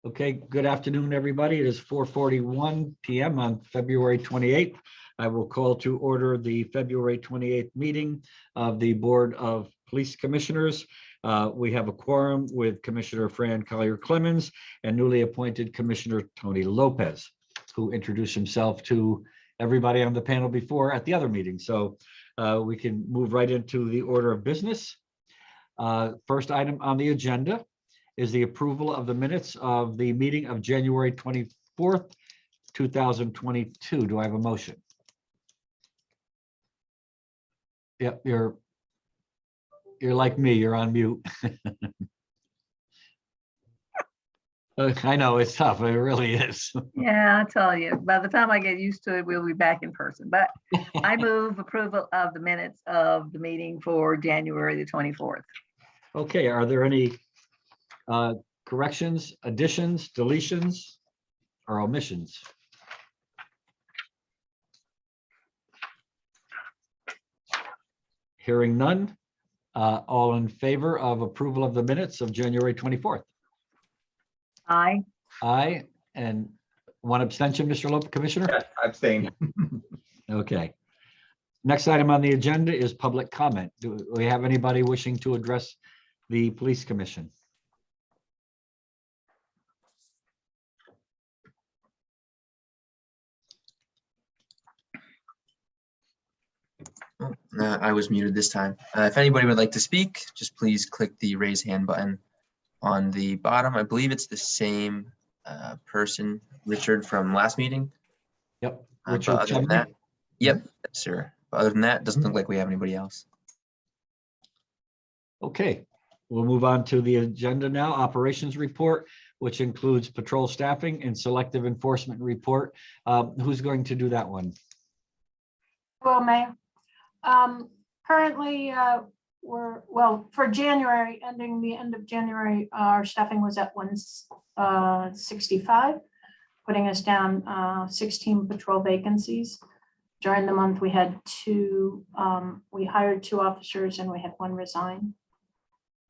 Okay, good afternoon, everybody. It is 4:41 p.m. on February 28th. I will call to order the February 28th meeting of the Board of Police Commissioners. We have a quorum with Commissioner Fran Collier Clemens and newly appointed Commissioner Tony Lopez, who introduced himself to everybody on the panel before at the other meeting. So we can move right into the order of business. First item on the agenda is the approval of the minutes of the meeting of January 24th, 2022. Do I have a motion? Yep, you're like me, you're on mute. I know it's tough, it really is. Yeah, I tell you, by the time I get used to it, we'll be back in person. But I move approval of the minutes of the meeting for January the 24th. Okay, are there any corrections, additions, deletions, or omissions? Hearing none, all in favor of approval of the minutes of January 24th? Aye. Aye, and one abstention, Mr. Lopez, Commissioner? Yes, abstain. Okay. Next item on the agenda is public comment. Do we have anybody wishing to address the Police Commission? I was muted this time. If anybody would like to speak, just please click the raise hand button on the bottom. I believe it's the same person, Richard, from last meeting. Yep. But Richard other than Chumney? that, yep, sir. But other than that, it doesn't look like we have anybody else. Okay, we'll move on to the agenda now. Operations report, which includes patrol staffing and selective enforcement report. Who's going to do that one? Well, Mayor, currently, for January, ending the end of January, our staffing was at 165, putting us down 16 patrol vacancies. During the month, we had we hired 2 officers and we had 1 resign.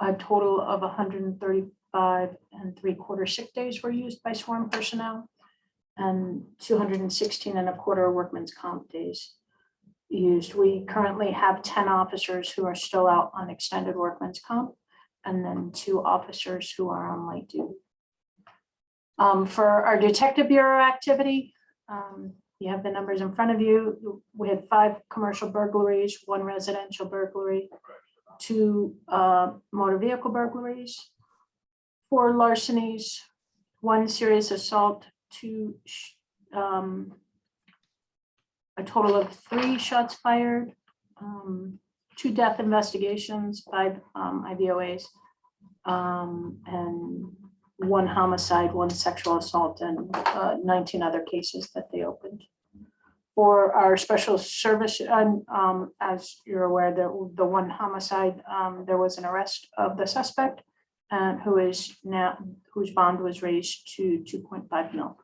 A total of 135 3/4 sick days were used by sworn personnel and 216 1/4 workman's comp days used. We currently have 10 officers who are still out on extended workman's comp, and then 2 officers who are on light duty. For our Detective Bureau activity, you have the numbers in front of you. We had 5 commercial burglaries, 1 residential burglary, 2 motor vehicle burglaries, 4 larcenies, 1 serious assault, 2 a total of 3 shots fired, 2 death investigations, 5 IVOAs, and 1 homicide, 1 sexual assault, and 19 other cases that they opened. For our special service, as you're aware, the 1 homicide, there was an arrest of the suspect, whose bond was raised to 2.5 mil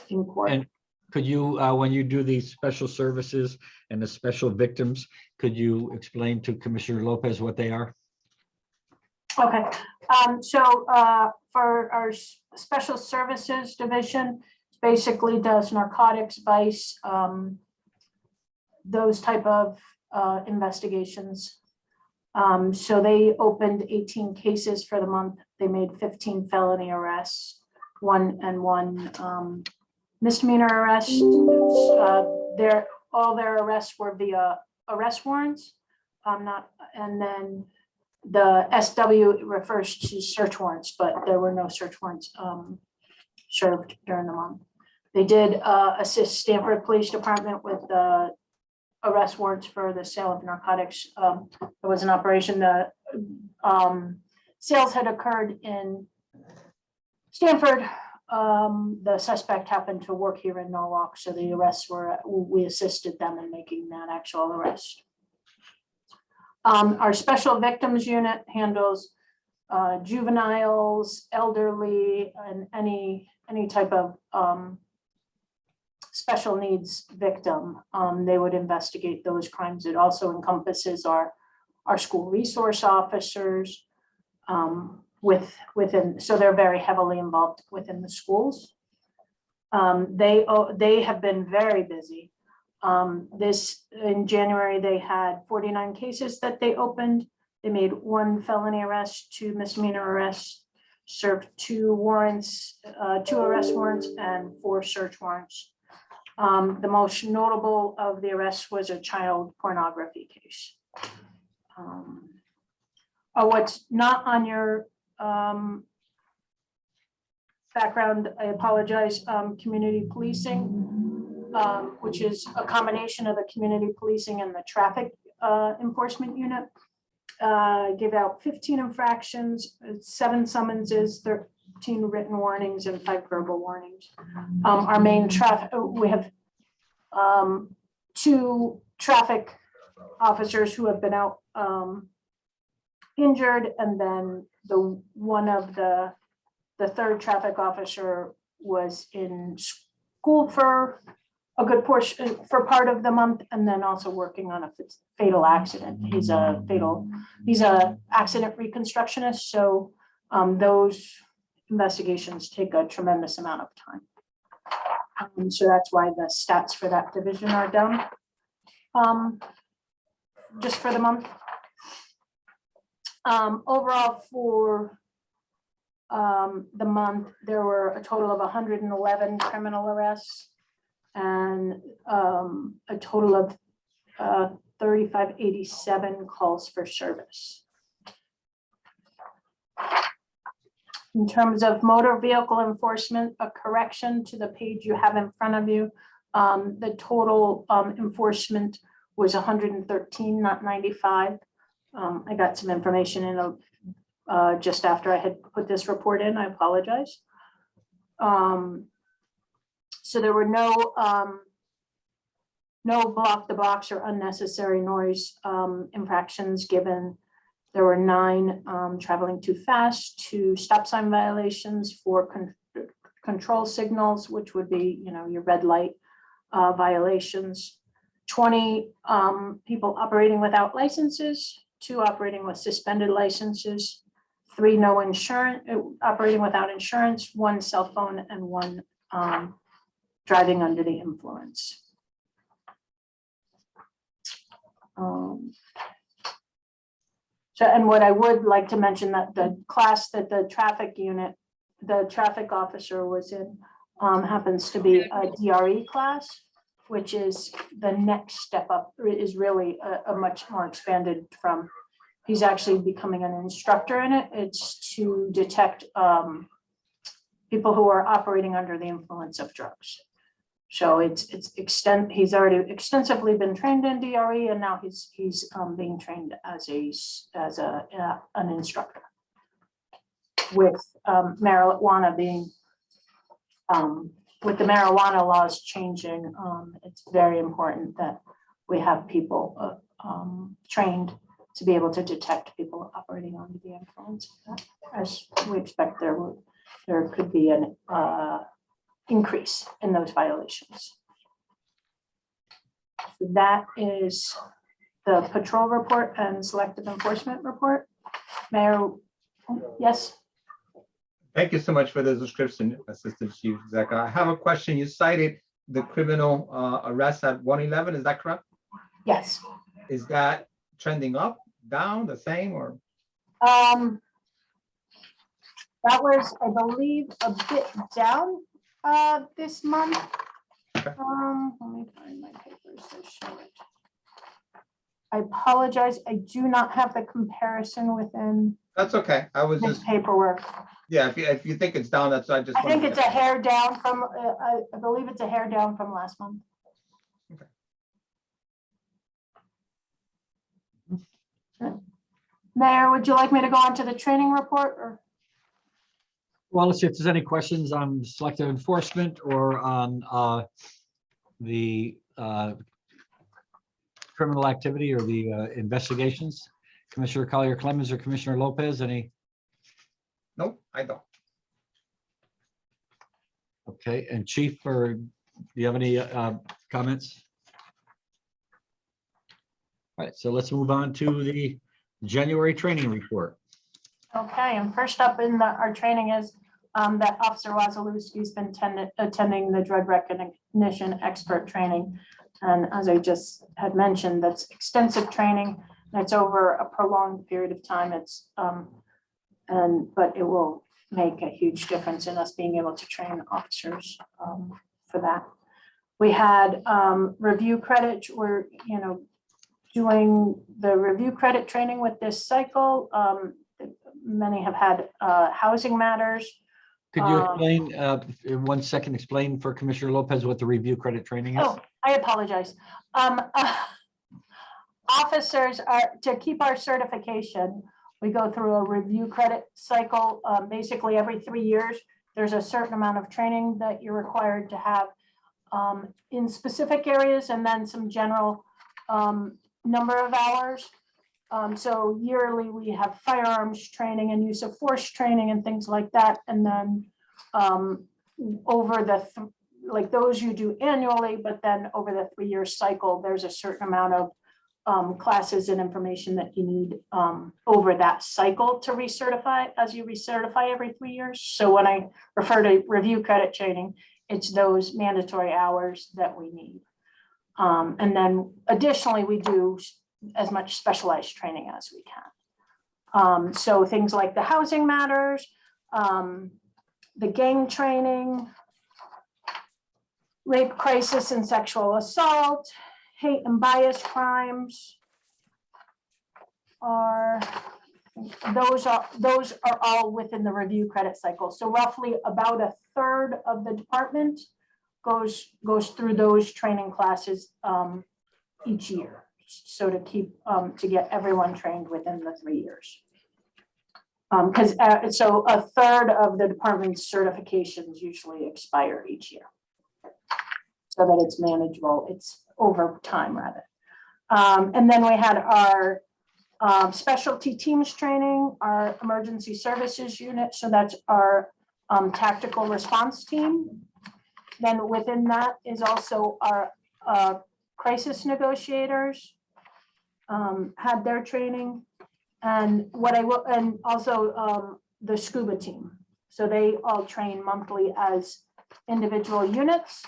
in court. And could you, when you do these special services and the special victims, could you explain to Commissioner Lopez what they are? Okay, so for our special services division, basically does narcotics, vice, those type of investigations. So they opened 18 cases for the month. They made 15 felony arrests, 1 misdemeanor arrests. All their arrests were via arrest warrants. And then the SW refers to search warrants, but there were no search warrants served during the month. They did assist Stamford Police Department with the arrest warrants for the sale of narcotics. There was an operation. The sales had occurred in Stamford. The suspect happened to work here in Norwalk, so the arrests we assisted them in making that actual arrest. Our special victims unit handles juveniles, elderly, and any type of special needs victim. They would investigate those crimes. It also encompasses our school resource officers, within, so they're very heavily involved within the schools. They have been very busy. In January, they had 49 cases that they opened. They made 1 felony arrest, 2 misdemeanor arrests, served 2 warrants, 2 arrest warrants and 4 search warrants. The most notable of the arrests was a child pornography case. What's not on your background, I apologize, community policing, which is a combination of the community policing and the traffic enforcement unit. Gave out 15 infractions, 7 summonses, 13 written warnings and 5 verbal warnings. Our main traffic, we have 2 traffic officers who have been out injured, and then the third traffic officer was in school for a good portion, for part of the month, and then also working on a fatal accident. He's a accident reconstructionist, so those investigations take a tremendous amount of time. So that's why the stats for that division are down. Just for the month. Overall for the month, there were a total of 111 criminal arrests and a total of 3587 calls for service. In terms of motor vehicle enforcement, a correction to the page you have in front of you, the total enforcement was 113, not 95. I got some information in just after I had put this report in. I apologize. So there were no block the box or unnecessary noise infractions given. There were 9 traveling too fast, 2 stop sign violations, 4 control signals, which would be, your red light violations, 20 people operating without licenses, 2 operating with suspended licenses, 3 no insurance, operating without insurance, 1 cell phone, and 1 driving under the influence. And what I would like to mention that the class that the traffic officer was in happens to be a DRE class, which is the next step up, is really a much more expanded from, he's actually becoming an instructor in it. It's to detect people who are operating under the influence of drugs. So he's already extensively been trained in DRE, and now he's being trained as an instructor. With marijuana being with the marijuana laws changing, it's very important that we have people trained to be able to detect people operating under the influence of that. As we expect there could be an increase in those violations. So that is the patrol report and selective enforcement report. Mayor, yes? Thank you so much for the description, Assistant Chief Zeka. I have a question. You cited the criminal arrest at 111, is that correct? Yes. Is that trending up, down, the same, or? That was, I believe, a bit down this month. Okay. Let me find my papers to show it. I apologize, I do not have the comparison within That's okay. I was this just, paperwork. yeah, if you think it's down, that's, I just. I think wanted it's to- a hair down from, I believe it's a hair down from last month. Okay. Mayor, would you like me to go on to the training report or? Well, let's see if there's any questions on selective enforcement or on the criminal activity or the investigations. Commissioner Collier Clemens or Commissioner Lopez, any? Nope, I don't. Okay, and Chief, or do you have any comments? All right, so let's move on to the January training report. Okay, and first up in our training is that Officer Wazalewski's been attending the drug recognition expert training. And as I just had mentioned, that's extensive training. That's over a prolonged period of time. But it will make a huge difference in us being able to train officers for that. We had review credit. We're, doing the review credit training with this cycle. Many have had housing matters. Could you explain, in 1 second, explain for Commissioner Lopez what the review credit training is? Oh, I apologize. Officers are, to keep our certification, we go through a review credit cycle. Basically, every 3 years, there's a certain amount of training that you're required to have in specific areas, and then some general number of hours. So yearly, we have firearms training and use of force training and things like that. And then over like those you do annually, but then over the 3-year cycle, there's a certain amount of classes and information that you need over that cycle to recertify, as you recertify every 3 years. So when I refer to review credit training, it's those mandatory hours that we need. And then additionally, we do as much specialized training as we can. So things like the housing matters, the gang training, rape, crisis, and sexual assault, hate and bias crimes those are all within the review credit cycle. So roughly about a third of the department goes through those training classes each year. So to keep to get everyone trained within the 3 years. So a third of the department's certifications usually expire each year, so that it's manageable. It's over time rather. And then we had our specialty teams training, our emergency services unit. So that's our tactical response team. Then within that is also our crisis negotiators had their training, and also the scuba team. So they all train monthly as individual units.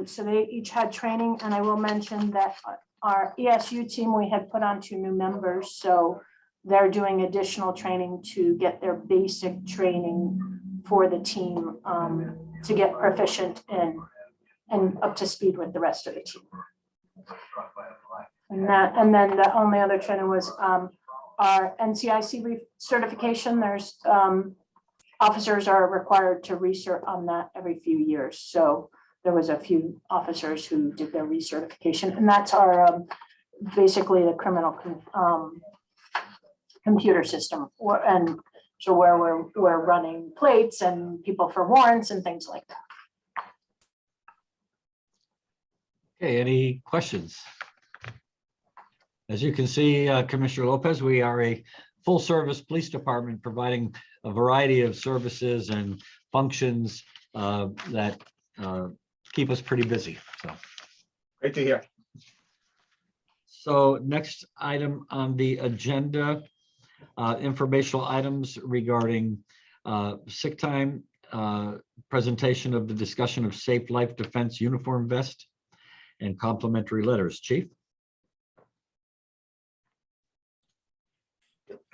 So they each had training, and I will mention that our ESU team, we had put on 2 new members, so they're doing additional training to get their basic training for the team to get proficient in and up to speed with the rest of the team. And then the only other training was our NCIC certification. There's officers are required to recert on that every few years. So there was a few officers who did their recertification, and that's our basically the criminal computer system, and so where we're running plates and people for warrants and things like that. Okay, any questions? As you can see, Commissioner Lopez, we are a full-service police department providing a variety of services and functions that keep us pretty busy. So, Great to hear. so next item on the agenda, informational items regarding sick time, presentation of the discussion of Safe Life Defense uniform vest, and complimentary letters. Chief?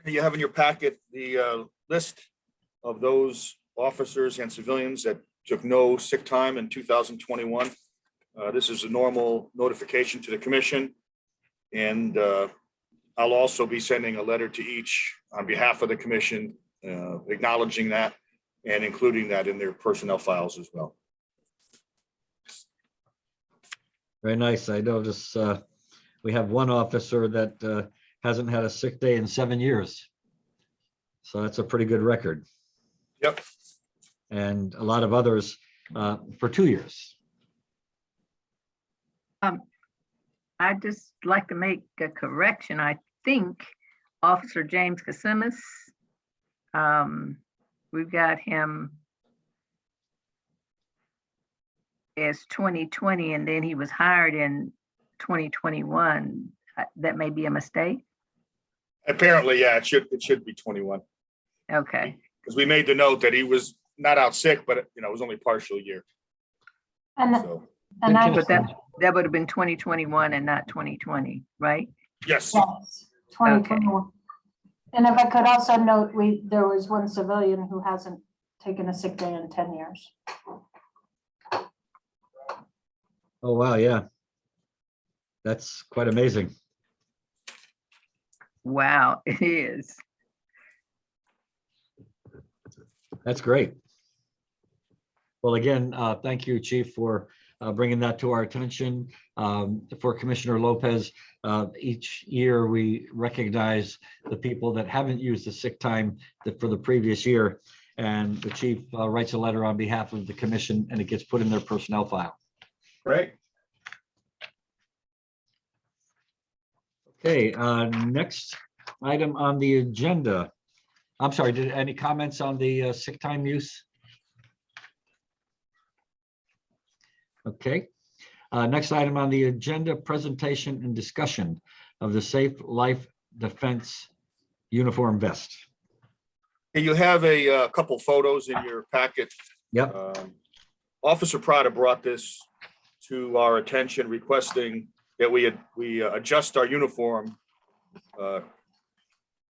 You have in your packet the list of those officers and civilians that took no sick time in 2021. This is a normal notification to the commission. And I'll also be sending a letter to each on behalf of the commission, acknowledging that and including that in their personnel files as well. Very nice. I notice we have one officer that hasn't had a sick day in 7 years. So that's a pretty good record. Yep. And a lot of others for 2 years. I'd just like to make a correction. I think Officer James Kasimis, we've got him as 2020, and then he was hired in 2021. That may be a mistake. Apparently, yeah, it should be 21, Okay, because we made the note that he was not out sick, but it was only partial year, And, so, and I, but that would have been 2021 and not 2020, right? yes. yes, 2021. And if I could also note, there was one civilian who hasn't taken a sick day in 10 years. Oh, wow, yeah. That's quite amazing. Wow, it is. That's great. Well, again, thank you, Chief, for bringing that to our attention. For Commissioner Lopez, each year we recognize the people that haven't used the sick time for the previous year. And the chief writes a letter on behalf of the commission and it gets put in their personnel file. Great. Okay, next item on the agenda. I'm sorry, any comments on the sick time use? Okay, next item on the agenda, presentation and discussion of the Safe Life Defense uniform vest. You have a couple photos in your packet. Yep, Officer Prada brought this to our attention, requesting that we adjust our uniform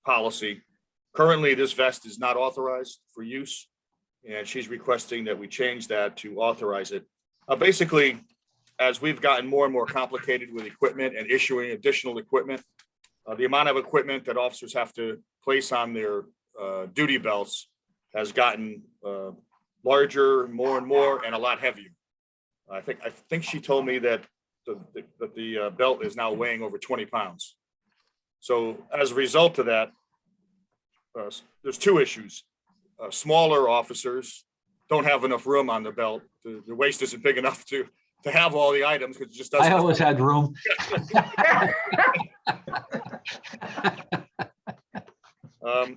policy. Currently, this vest is not authorized for use, and she's requesting that we change that to authorize it. Basically, as we've gotten more and more complicated with equipment and issuing additional equipment, the amount of equipment that officers have to place on their duty belts has gotten larger, more and more, and a lot heavier. I think she told me that the belt is now weighing over 20 pounds. So as a result of that, there's two issues. Smaller officers don't have enough room on the belt. The waist isn't big enough to have all the items, because it just doesn't. I always had room.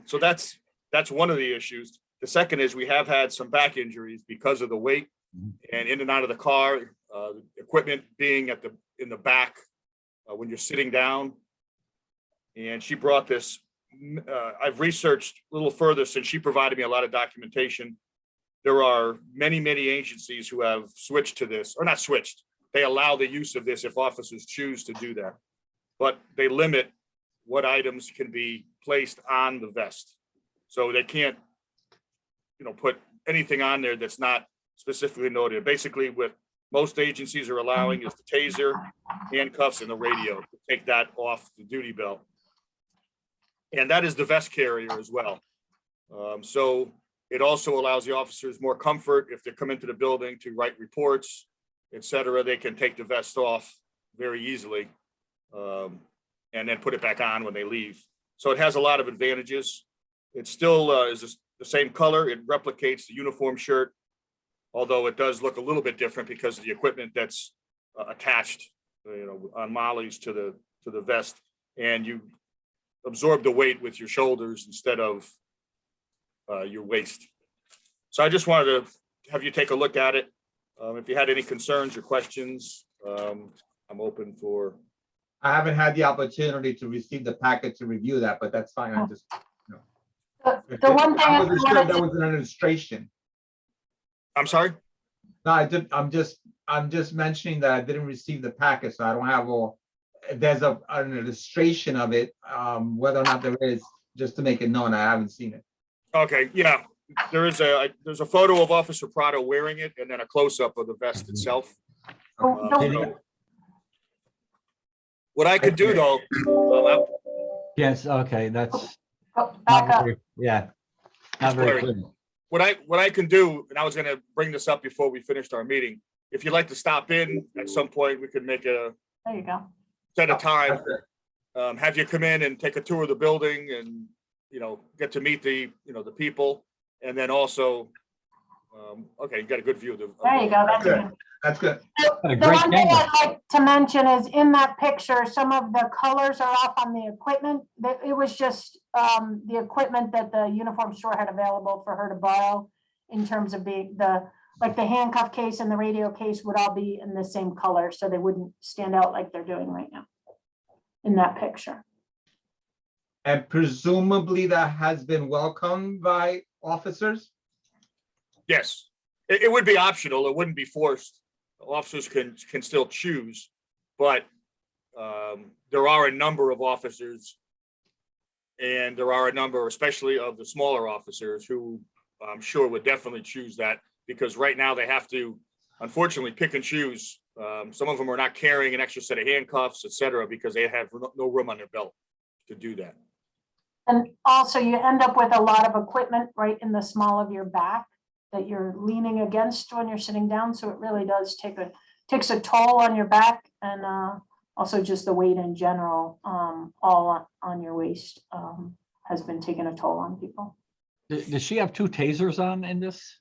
So that's one of the issues. The second is we have had some back injuries because of the weight and in and out of the car, equipment being in the back when you're sitting down. And she brought this. I've researched a little further since she provided me a lot of documentation. There are many, many agencies who have switched to this, or not switched. They allow the use of this if officers choose to do that, but they limit what items can be placed on the vest. So they can't, put anything on there that's not specifically noted. Basically, what most agencies are allowing is the taser, handcuffs, and the radio to take that off the duty belt. And that is the vest carrier as well. So it also allows the officers more comfort if they come into the building to write reports, et cetera. They can take the vest off very easily and then put it back on when they leave. So it has a lot of advantages. It still is the same color. It replicates the uniform shirt, although it does look a little bit different because of the equipment that's attached, on mollies to the vest, and you absorb the weight with your shoulders instead of your waist. So I just wanted to have you take a look at it. If you had any concerns or questions, I'm open for. I haven't had the opportunity to receive the packet to review that, but that's fine. I just. The one thing I I wasn't sure wanted that to- was an illustration. I'm sorry? No, I'm just mentioning that I didn't receive the packet, so I don't have if there's an illustration of it, whether or not there is, just to make it known, I haven't seen it. Okay, yeah. There's a photo of Officer Prado wearing it, and then a close-up of the vest itself. Oh, the- So what I could do though, Yes, okay, that's Back not up. very, yeah. Not very clear. what I can do, and I was gonna bring this up before we finished our meeting. If you'd like to stop in at some point, we could make a There you go. set a time, That's it. have you come in and take a tour of the building and, get to meet the people. And then also, okay, you got a good view of the. There you go. That's Good. good. That's good. A The great one thing camera. I'd like to mention is in that picture, some of the colors are off on the equipment. It was just the equipment that the uniform store had available for her to borrow in terms of the handcuff case and the radio case would all be in the same color, so they wouldn't stand out like they're doing right now in that picture. And presumably that has been welcomed by officers? Yes, it would be optional. It wouldn't be forced. Officers can still choose, but there are a number of officers, and there are a number, especially of the smaller officers, who I'm sure would definitely choose that, because right now they have to, unfortunately, pick and choose. Some of them are not carrying an extra set of handcuffs, et cetera, because they have no room on their belt to do that. And also you end up with a lot of equipment right in the small of your back that you're leaning against when you're sitting down. So it really does takes a toll on your back, and also just the weight in general, all on your waist, has been taking a toll on people. Does she have two tasers on in this?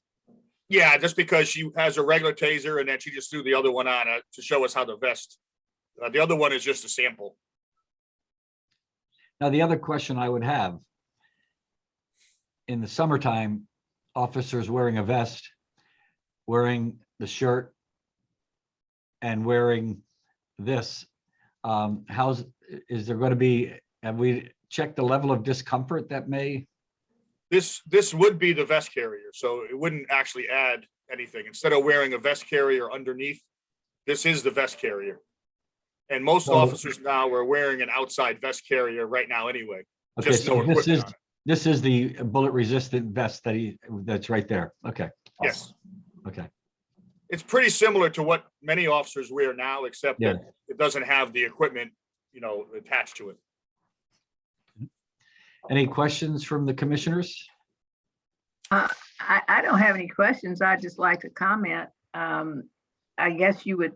Yeah, just because she has a regular taser and then she just threw the other one on to show us how the vest. The other one is just a sample. Now, the other question I would have, in the summertime, officers wearing a vest, wearing the shirt, and wearing this, is there going to be, have we checked the level of discomfort that may? This would be the vest carrier, so it wouldn't actually add anything. Instead of wearing a vest carrier underneath, this is the vest carrier. And most Oh. officers now are wearing an outside vest carrier right now anyway. Okay, Just no so equipment on it. this is the bullet resistant vest that's right there. Okay. Yes, Okay. it's pretty similar to what many officers wear now, except Yeah. that it doesn't have the equipment, attached to it. Any questions from the commissioners? I don't have any questions. I'd just like to comment. I guess you would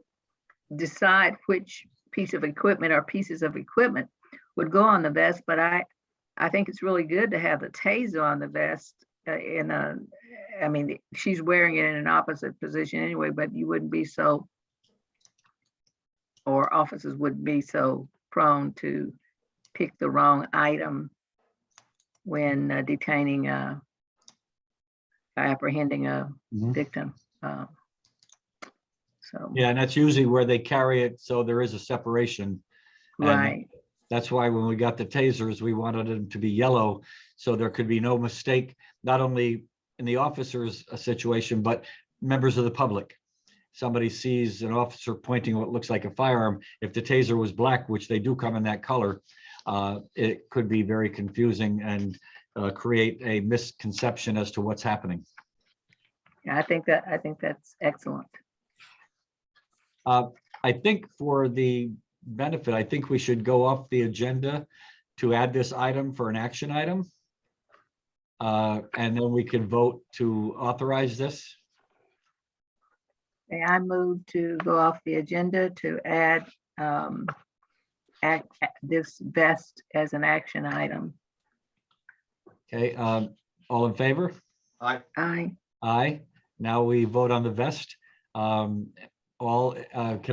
decide which piece of equipment or pieces of equipment would go on the vest, but I think it's really good to have the taser on the vest. I mean, she's wearing it in an opposite position anyway, but you wouldn't be so, or officers wouldn't be so prone to pick the wrong item when detaining, apprehending a Mhm. victim. So, Yeah, and that's usually where they carry it, so there is a separation. And right, that's why when we got the tasers, we wanted them to be yellow, so there could be no mistake, not only in the officer's situation, but members of the public. Somebody sees an officer pointing what looks like a firearm. If the taser was black, which they do come in that color, it could be very confusing and create a misconception as to what's happening. I think that's excellent. I think for the benefit, I think we should go off the agenda to add this item for an action item. And then we can vote to authorize this. Okay, I move to go off the agenda to add this vest as an action item. Okay, all in favor? Aye. Aye. Now we vote on the vest. Can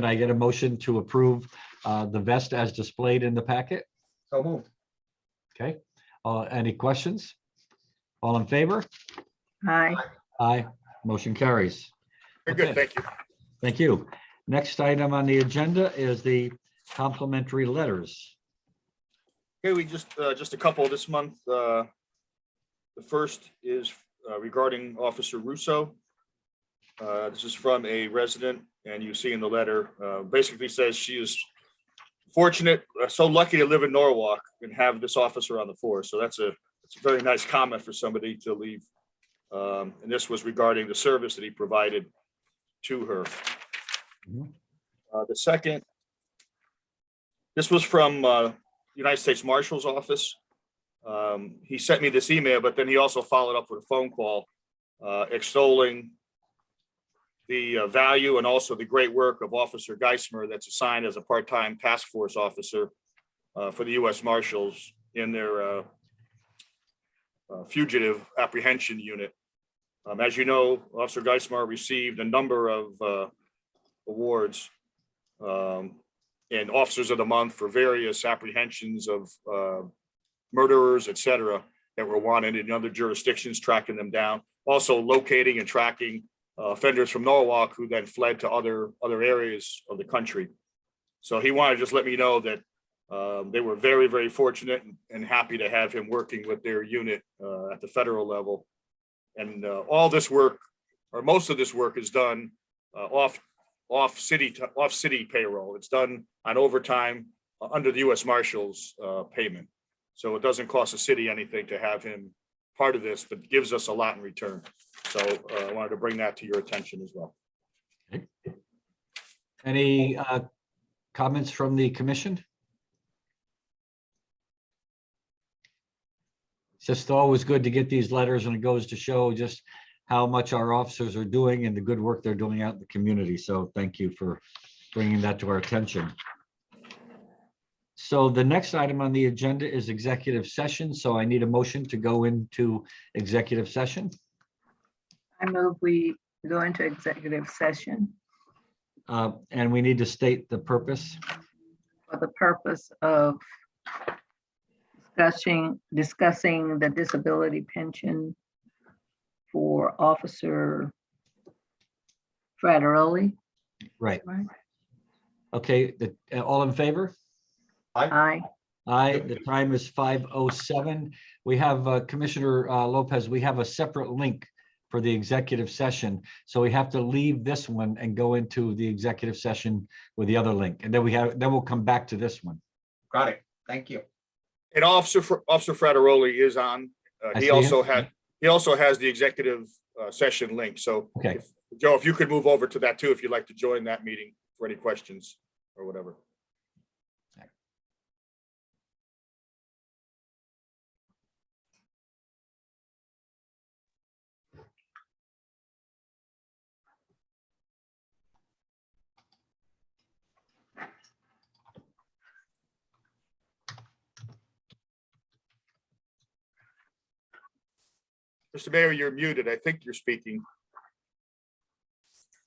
I get a motion to approve the vest as displayed in the packet? So moved. Okay, any questions? All in favor? Aye. Aye, motion carries. Very good, Okay. thank you. Thank you. Next item on the agenda is the complimentary letters. Okay, we just a couple this month. The first is regarding Officer Russo. This is from a resident, and you see in the letter, basically says she is fortunate, so lucky to live in Norwalk and have this officer on the force. So it's a very nice comment for somebody to leave. And this was regarding the service that he provided to her. Mhm. The second, this was from United States Marshal's office. He sent me this email, but then he also followed up with a phone call extolling the value and also the great work of Officer Geismer that's assigned as a part-time task force officer for the U.S. Marshals in their fugitive apprehension unit. As you know, Officer Geismer received a number of awards and Officers of the Month for various apprehensions of murderers, et cetera, that were wanted in other jurisdictions, tracking them down. Also locating and tracking offenders from Norwalk who then fled to other areas of the country. So he wanted to just let me know that They were very, very fortunate and happy to have him working with their unit at the federal level. And all this work, or most of this work, is done off city payroll. It's done on overtime under the U.S. Marshals payment. So it doesn't cost the city anything to have him part of this, but gives us a lot in return. So I wanted to bring that to your attention as well. Any comments from the commission? It's just always good to get these letters, and it goes to show just how much our officers are doing and the good work they're doing out in the community. So thank you for bringing that to our attention. So the next item on the agenda is executive session. So I need a motion to go into executive session. I move we go into executive session And we need to state the purpose. for the purpose of discussing the disability pension for Officer Frateroli. Right. Right. Okay, all in favor? Aye. Aye, the time is 5:07. We have Commissioner Lopez, we have a separate link for the executive session. So we have to leave this one and go into the executive session with the other link. And then we'll come back to this one. Got it. Thank you. And Officer Frateroli is on. I He see also him. has the executive session link. So Okay. Joe, if you could move over to that too, if you'd like to join that meeting for any questions or whatever. Mr. Mayor, you're muted. I think you're speaking.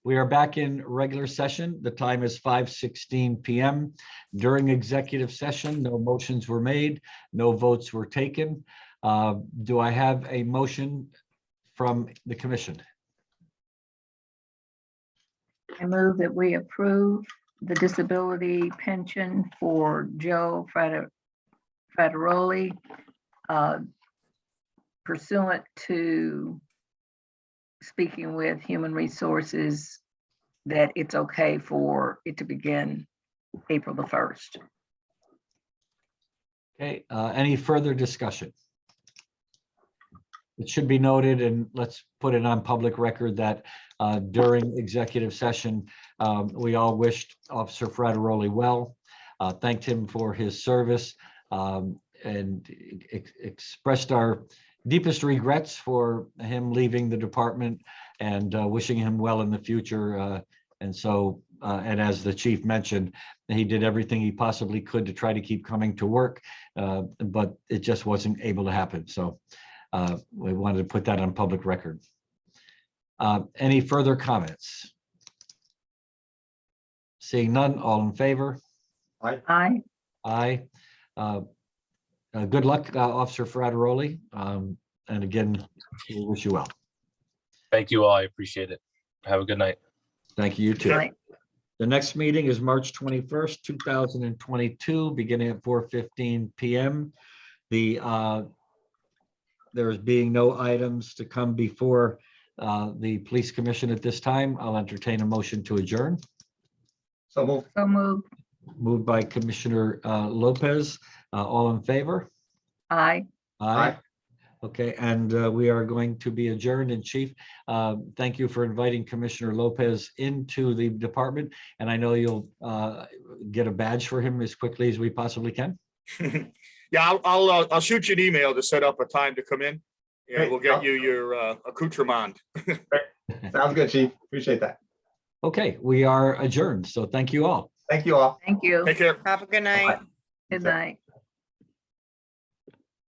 We are back in regular session. The time is 5:16 PM. During executive session, no motions were made, no votes were taken. Do I have a motion from the commission? I move that we approve the disability pension for Joe Frateroli pursuant to speaking with Human Resources that it's okay for it to begin April the 1st. Okay, any further discussion? It should be noted, and let's put it on public record, that during executive session, we all wished Officer Frateroli well, thanked him for his service, and expressed our deepest regrets for him leaving the department, and wishing him well in the future. And so, and as the chief mentioned, he did everything he possibly could to try to keep coming to work, but it just wasn't able to happen. So we wanted to put that on public record. Any further comments? Seeing none, all in favor? Aye. Aye. Good luck, Officer Frateroli. And again, we wish you well. Thank you all. I appreciate it. Have a good night. Thank you, you too. Aye. The next meeting is March 21st, 2022, beginning at 4:15 PM. There is being no items to come before the Police Commission at this time. I'll entertain a motion to adjourn. So move. So moved. Moved by Commissioner Lopez. All in favor? Aye. Aye. Okay, and we are going to be adjourned. And Chief, thank you for inviting Commissioner Lopez into the department. And I know you'll get a badge for him as quickly as we possibly can. Yeah, I'll shoot you an email to set up a time to come in. And Great. we'll get you your accoutrement. Sounds good, Chief. Appreciate that. Okay, we are adjourned. So thank you all. Thank you all. Thank you. Take care. Have a good night. Good night.